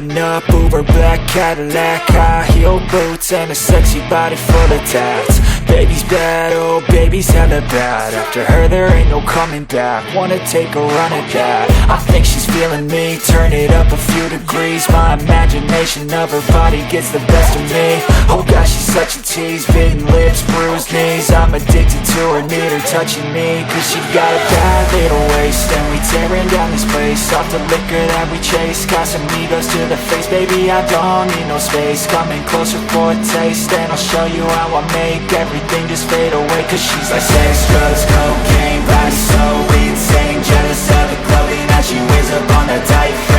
Living up, Uber black Cadillac, high heel boots and a sexy body full of tats. Baby's bad, oh baby's hella bad. After her there ain't no coming back. Wanna take a run at that. I think she's feeling me, turn it up a few degrees. My imagination of her body gets the best of me. Oh gosh, she's such a tease, bitten lips, bruised knees. I'm addicted to her, need her touching me, cause she got a bad little waist. And we tearing down this place, off the liquor that we chase. Casamigos to the face, baby I don't need no space. Coming closer for a taste, and I'll show you how I make everything just fade away. Cause she's like sex, drugs, cocaine, body so insane. Jealous of the clothing that she wears up on that tight